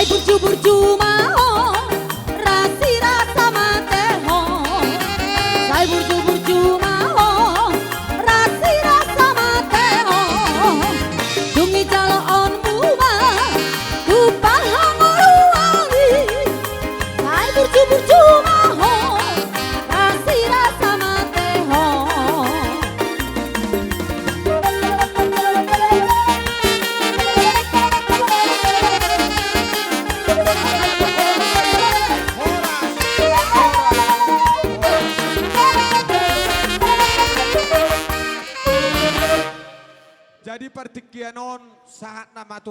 burju-burju mau rasi rasa mate ho. Sai burju-burju mau rasi rasa mate ho. Dungi jalo on buma ku pahang ruangi. Sai burju-burju mau rasi rasa mate ho. Jadi pertikianon saat nama